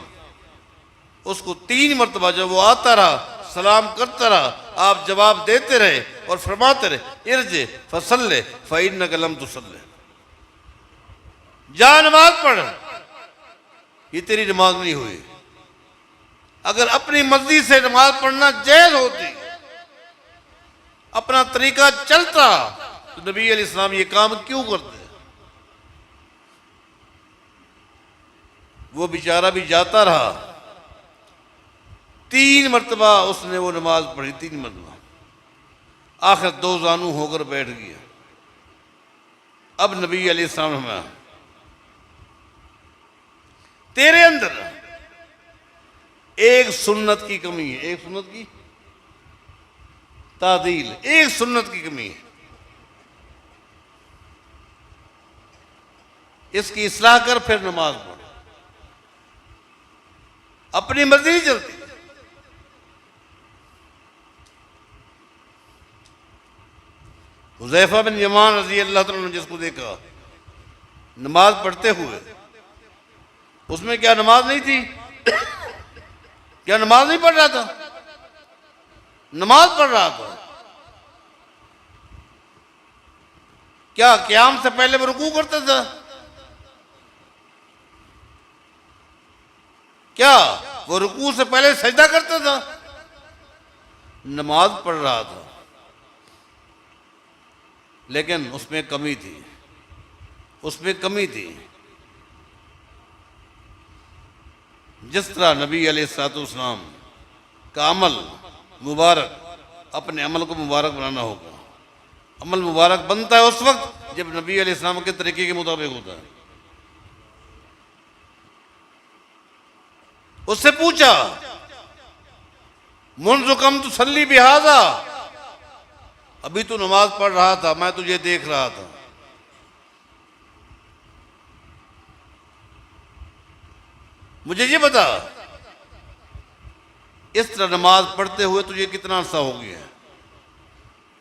Speaker 1: उसको 3 मरतबा जब वो आता रहा, सलाम करता रहा, आप जवाब देते रहे और फरमाते रहे, इर्जे फसल्ले फ़इन्नक लम तुसल्ले, जा नमाज पढ़, ये तेरी नमाज नहीं हुई। अगर अपनी मर्जी से नमाज पढ़ना जायज होती, अपना तरीका चलता, तो नबी अलैहिस्सलाम ये काम क्यों करते? वो बेचारा भी जाता रहा, 3 मरतबा उसने वो नमाज पढ़ी, 3 मरतबा। आखिर 2 जानू होकर बैठ गया। अब नबी अलैहिस्सलाम हमें, तेरे अंदर एक सुन्नत की कमी है, एक सुन्नत की तादील, एक सुन्नत की कमी है, इसकी इस्लाह कर, फिर नमाज पढ़। अपनी मर्जी नहीं चलती। हुज़ैफा बिन यमान रज़ी अल्लाह तआला ने जिसको देखा नमाज पढ़ते हुए, उसमें क्या नमाज नहीं थी? क्या नमाज नहीं पढ़ रहा था? नमाज पढ़ रहा था। क्या क़याम से पहले वो रुकू करता था? क्या वो रुकू से पहले सजदा करता था? नमाज पढ़ रहा था, लेकिन उसमें कमी थी, उसमें कमी थी। जिस तरह नबी अलैहिस्सलाम का अमल मुबारक, अपने अमल को मुबारक बनाना होगा। अमल मुबारक बनता है उस वक्त जब नबी अलैहिस्सलाम के तरीके के मुताबिक होता है। उससे पूछा, मुन्ज़ु कम तुसल्ली बिहाज़ा, अभी तू नमाज पढ़ रहा था, मैं तुझे देख रहा था, मुझे ये बता, इस तरह नमाज पढ़ते हुए तुझे कितना अरसा हो गया है?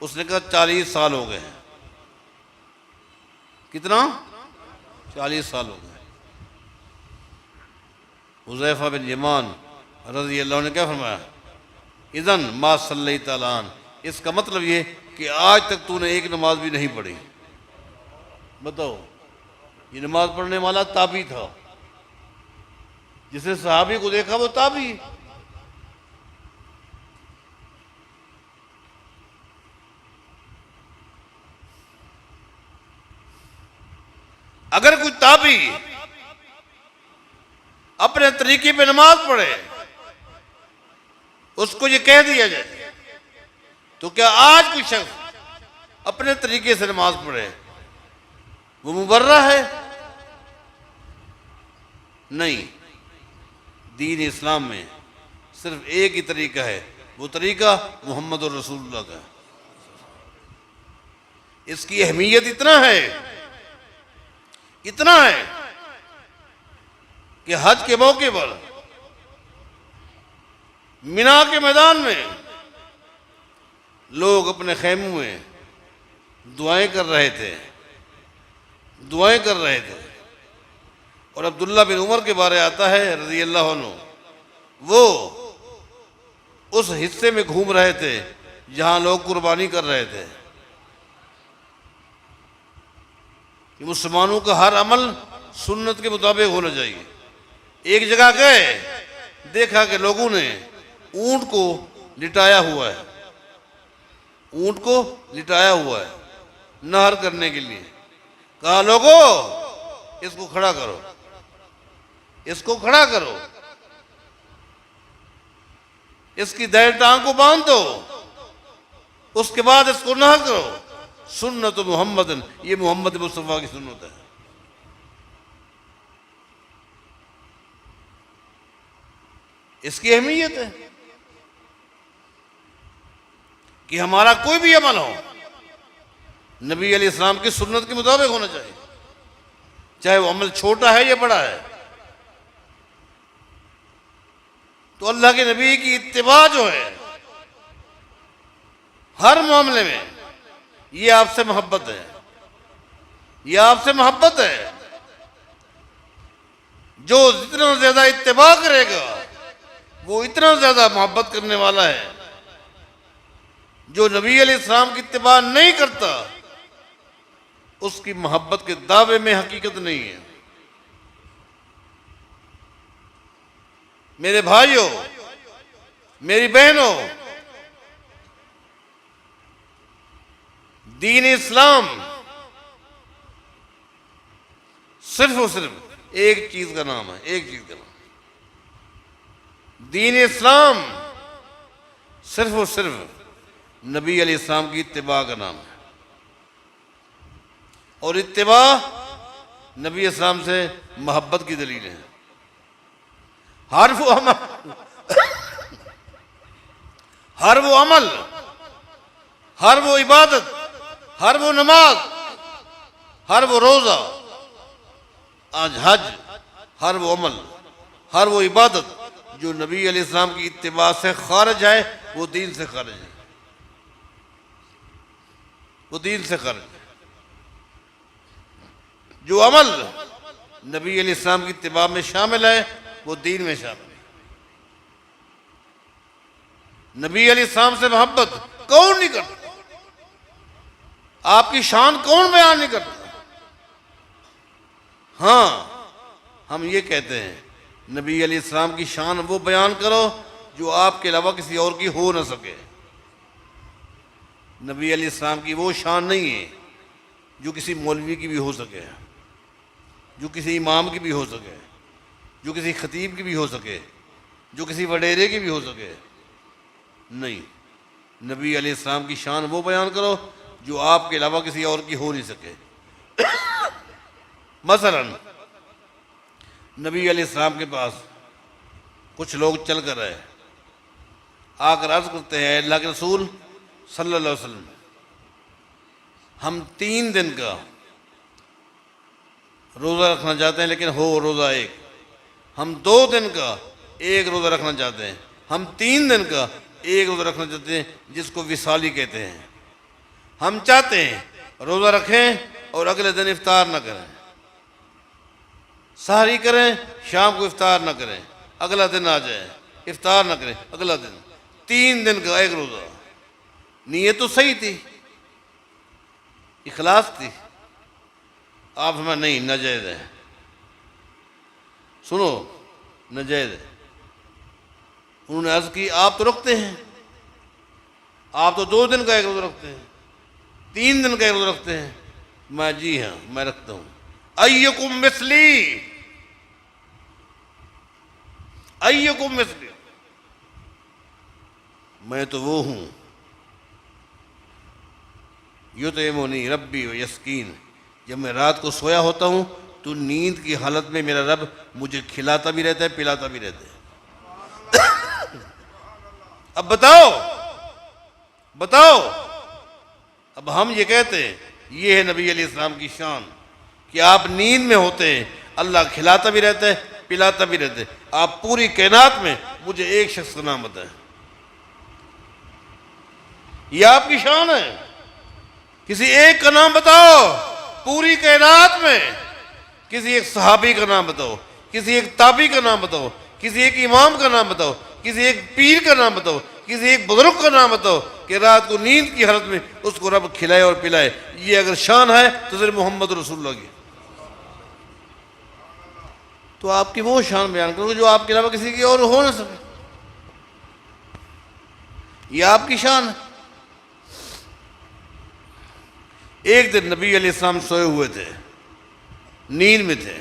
Speaker 1: उसने कहा 40 साल हो गए हैं। कितना? 40 साल हो गए। हुज़ैफा बिन यमान रज़ी अल्लाह ने क्या फरमाया? इज़न मा सल्लैता अलान, इसका मतलब ये कि आज तक तूने एक नमाज भी नहीं पढ़ी। बताओ, ये नमाज पढ़ने वाला ताबी था, जिसने सहाबी को देखा वो ताबी। अगर कोई ताबी अपने तरीके पे नमाज पढ़े, उसको ये कह दिया जाए, तो क्या आज कोई शख्स अपने तरीके से नमाज पढ़े वो मुबर्रा है? नहीं। दीन इस्लाम में सिर्फ एक ही तरीका है, वो तरीका मोहम्मद और रसूलुल्लाह का है। इसकी अहमियत इतना है कि हज के मौके पर मिना के मैदान में लोग अपने खैमों में दुआएं कर रहे थे, दुआएं कर रहे थे। और अब्दुल्ला बिन उमर के बारे आता है रज़ी अल्लाह अन्हु, वो उस हिस्से में घूम रहे थे जहां लोग कुर्बानी कर रहे थे कि मुसलमानों का हर अमल सुन्नत के मुताबिक होना चाहिए। एक जगह गए, देखा कि लोगों ने ऊंट को लिटाया हुआ है, ऊंट को लिटाया हुआ है नहर करने के लिए। कहा लोगों इसको खड़ा करो, इसको खड़ा करो, इसकी दाएं टांग को बांध दो, उसके बाद इसको नहर करो। सुन्नत मोहम्मद, ये मोहम्मद मुस्तफा की सुन्नत है। इसकी अहमियत है कि हमारा कोई भी अमल हो नबी अलैहिस्सलाम की सुन्नत के मुताबिक होना चाहिए, चाहे वो अमल छोटा है या बड़ा है। तो अल्लाह के नबी की इत्तिबा जो है हर मामले में, ये आपसे मोहब्बत है, ये आपसे मोहब्बत है। जो जितना ज्यादा इत्तिबा करेगा वो इतना ज्यादा मोहब्बत करने वाला है। जो नबी अलैहिस्सलाम की इत्तिबा नहीं करता उसकी मोहब्बत के दावे में हकीकत नहीं है। मेरे भाइयों, मेरी बहनों, दीन इस्लाम सिर्फ और सिर्फ एक चीज का नाम है, एक चीज का नाम। दीन इस्लाम सिर्फ और सिर्फ नबी अलैहिस्सलाम की इत्तिबा का नाम है। और इत्तिबा नबी इस्लाम से मोहब्बत की दलील है। हर वो अमल हर वो अमल, हर वो इबादत, हर वो नमाज, हर वो रोजा, आज हज, हर वो अमल, हर वो इबादत जो नबी अलैहिस्सलाम की इत्तिबा से खारिज है वो दीन से खारिज है, वो दीन से खारिज है। जो अमल नबी अलैहिस्सलाम की इत्तिबा में शामिल है वो दीन में शामिल है। नबी अलैहिस्सलाम से मोहब्बत कौन नहीं करता, आपकी शान कौन बयान नहीं करता। हाँ, हम ये कहते हैं नबी अलैहिस्सलाम की शान वो बयान करो जो आपके अलावा किसी और की हो ना सके। नबी अलैहिस्सलाम की वो शान नहीं है जो किसी मौलवी की भी हो सके, जो किसी इमाम की भी हो सके, जो किसी खतीब की भी हो सके, जो किसी वडेरे की भी हो सके। नहीं, नबी अलैहिस्सलाम की शान वो बयान करो जो आपके अलावा किसी और की हो नहीं सके। मसलन नबी अलैहिस्सलाम के पास कुछ लोग चल कर रहे, आकर अर्ज करते हैं अल्लाह के रसूल सल्लल्लाहु अलैहि वसल्लम, हम 3 दिन का रोज़ा रखना चाहते हैं लेकिन हो रोज़ा एक, हम 2 दिन का एक रोज़ा रखना चाहते हैं, हम 3 दिन का एक रोज़ा रखना चाहते हैं जिसको विसाली कहते हैं। हम चाहते हैं रोज़ा रखें और अगले दिन इफ्तार ना करें, सहरी करें, शाम को इफ्तार ना करें, अगला दिन आ जाए इफ्तार ना करें, अगला दिन, 3 दिन का एक रोज़ा। नीयत तो सही थी, इखलास थी। आप हमें नहीं, नाजायज़ है। सुनो, नाजायज़ है। उन्होंने अर्ज़ की आप तो रखते हैं, आप तो 2 दिन का एक रोज़ा रखते हैं, 3 दिन का एक रोज़ा रखते हैं। मैं जी हाँ, मैं रखता हूँ। अय्युकुम मिस्ली, अय्युकुम मिस्ली, मैं तो वो हूँ। युतइमुनी रब्बी व यस्कीन, जब मैं रात को सोया होता हूँ तो नींद की हालत में मेरा रब मुझे खिलाता भी रहता है, पिलाता भी रहता है। अब बताओ बताओ, अब हम ये कहते हैं ये है नबी अलैहिस्सलाम की शान कि आप नींद में होते हैं, अल्लाह खिलाता भी रहता है, पिलाता भी रहते। आप पूरी कायनात में मुझे एक शख्स का नाम बताएं। यह आपकी शान है। किसी एक का नाम बताओ पूरी कायनात में। किसी एक सहाबी का नाम बताओ, किसी एक ताबी का नाम बताओ, किसी एक इमाम का नाम बताओ, किसी एक पीर का नाम बताओ, किसी एक बुजुर्ग का नाम बताओ कि रात को नींद की हालत में उसको रब खिलाए और पिलाए। ये अगर शान है तो सिर्फ मोहम्मद रसूलुल्लाह की। तो आपकी वो शान बयान करो जो आपके अलावा किसी की और हो ना सके। ये आपकी शान है। एक दिन नबी अलैहिस्सलाम सोए हुए थे, नींद में थे।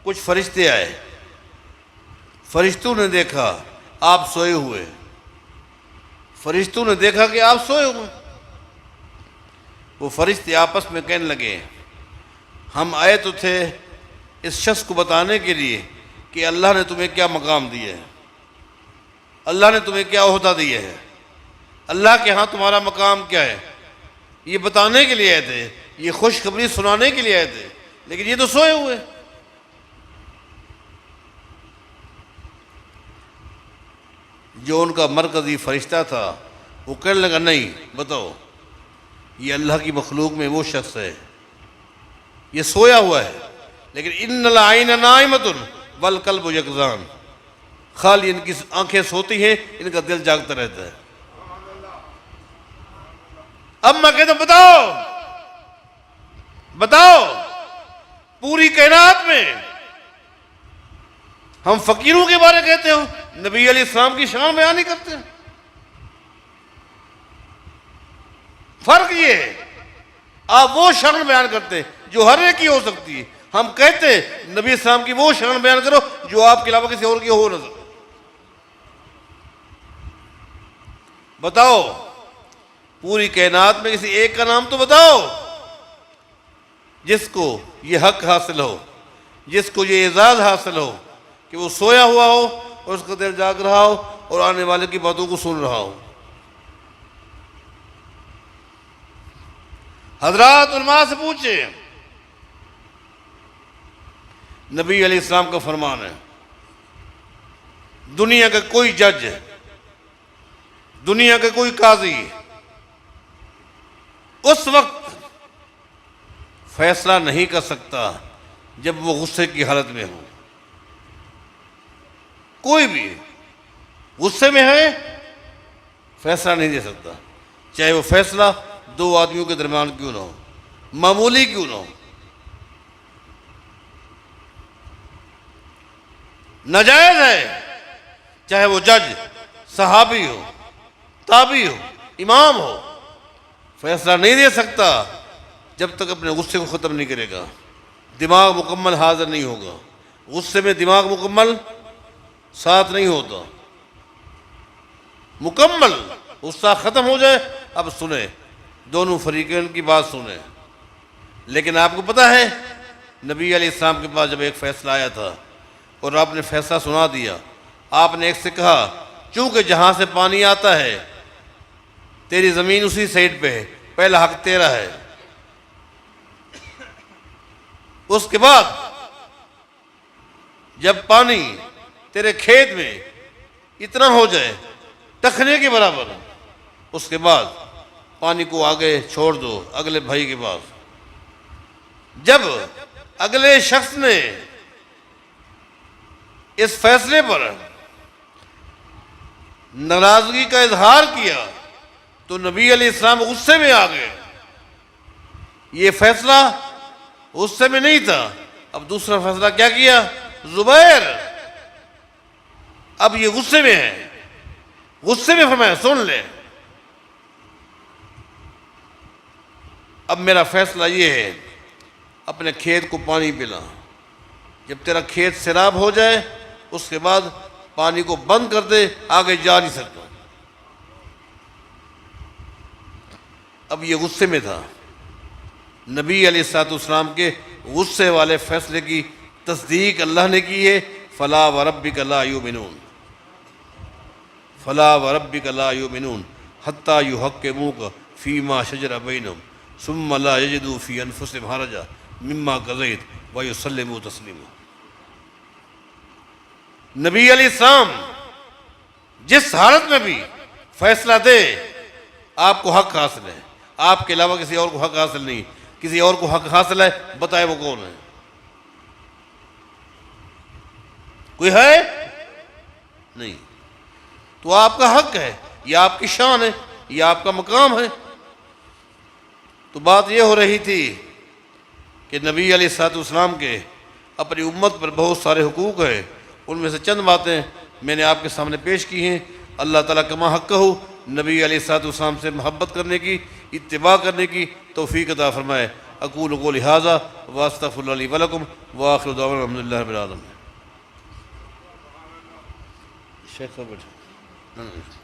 Speaker 1: कुछ फरिश्ते आए। फरिश्तों ने देखा आप सोए हुए। फरिश्तों ने देखा कि आप सोए हुए। वो फरिश्ते आपस में कहने लगे, हम आए तो थे इस शख्स को बताने के लिए कि अल्लाह ने तुम्हें क्या मकाम दिया है, अल्लाह ने तुम्हें क्या ओहदा दिया है, अल्लाह के यहाँ तुम्हारा मकाम क्या है, ये बताने के लिए आए थे, ये खुशखबरी सुनाने के लिए आए थे, लेकिन ये तो सोए हुए। जो उनका मरकजी फरिश्ता था वो कहने लगा, नहीं बताओ, ये अल्लाह की मखलूक में वो शख्स है, ये सोया हुआ है, लेकिन इन्नल आइना नाइमतुन वल कल्बु यक़ज़ान, खाली इनकी आंखें सोती हैं, इनका दिल जागता रहता है। अब मैं कहता हूं बताओ बताओ, पूरी कायनात में हम फकीरों के बारे कहते हो, नबी अलैहिस्सलाम की शान बयान नहीं करते। फर्क ये है, आप वो शान बयान करते जो हर एक की हो सकती है, हम कहते नबी अलैहिस्सलाम की वो शान बयान करो जो आपके अलावा किसी और की हो न सके। बताओ पूरी कायनात में किसी एक का नाम तो बताओ जिसको ये हक हासिल हो, जिसको ये एजाज हासिल हो कि वो सोया हुआ हो और उसका दिल जाग रहा हो और आने वाले की बातों को सुन रहा हो। हजरात उलमा से पूछे, नबी अलैहिस्सलाम का फरमान है, दुनिया का कोई जज, दुनिया का कोई काजी उस वक्त फैसला नहीं कर सकता जब वो गुस्से की हालत में हो। कोई भी गुस्से में है फैसला नहीं दे सकता, चाहे वो फैसला दो आदमियों के दरमियान क्यों ना हो, मामूली क्यों ना हो। नाजायज है, चाहे वो जज सहाबी हो, ताबी हो, इमाम हो, फैसला नहीं दे सकता जब तक अपने गुस्से को ख़त्म नहीं करेगा, दिमाग मुकम्मल हाजिर नहीं होगा। गुस्से में दिमाग मुकम्मल साथ नहीं होता। मुकम्मल गुस्सा ख़त्म हो जाए, अब सुने दोनों फरीक़ैन की बात सुने। लेकिन आपको पता है नबी अलैहिस्सलाम के पास जब एक फ़ैसला आया था और आपने फ़ैसला सुना दिया, आपने एक से कहा चूँकि जहाँ से पानी आता है तेरी ज़मीन उसी साइड पे है, पहला हक तेरा है। उसके बाद जब पानी तेरे खेत में इतना हो जाए टखने के बराबर, उसके बाद पानी को आगे छोड़ दो अगले भाई के पास। जब अगले शख्स ने इस फैसले पर नाराजगी का इजहार किया तो नबी अलैहिस्सलाम गुस्से में आ गए। ये फैसला गुस्से में नहीं था। अब दूसरा फैसला क्या किया, जुबैर अब ये गुस्से में है, गुस्से में फरमाया सुन ले, अब मेरा फैसला ये है अपने खेत को पानी पिला, जब तेरा खेत सैराब हो जाए उसके बाद पानी को बंद कर दे, आगे जा नहीं सकता। अब ये गुस्से में था। नबी अलैहिस्सलाम के गुस्से वाले फैसले की तस्दीक अल्लाह ने की है। फला व रब्बिका ला युमिनून, फला व रब्बिका ला युमिनून हत्ता युहक्किमूका फीमा शजरा बैनहुम सुम्मा ला यजिदू फी अनफुसिहिम हरजा मिम्मा क़ज़ैत व युसल्लिमू तस्लीमा। नबी अलैहिस्सलाम जिस हालत में भी फैसला दे, आपको हक हासिल है, आपके अलावा किसी और को हक हासिल नहीं। किसी और को हक हासिल है, बताए वो कौन है? कोई है नहीं। तो आपका हक है, यह आपकी शान है, यह आपका मकाम है। तो बात यह हो रही थी कि नबी अलैहिस्सलाम के अपनी उम्मत पर बहुत सारे हुकूक हैं, उनमें से चंद बातें मैंने आपके सामने पेश की हैं। अल्लाह ताला कमा हक़ हो नबी अलैहिस्सलाम से मोहब्बत करने की, इत्तिबा करने की तौफ़ीक़ अता फरमाए। अक़ूलु क़ौली हाज़ा व अस्तग़फ़िरुल्लाह ली व लकुम व आख़िरु दअवाना अल्हम्दुलिल्लाहि रब्बिल आलमीन। शेख साहब बैठे।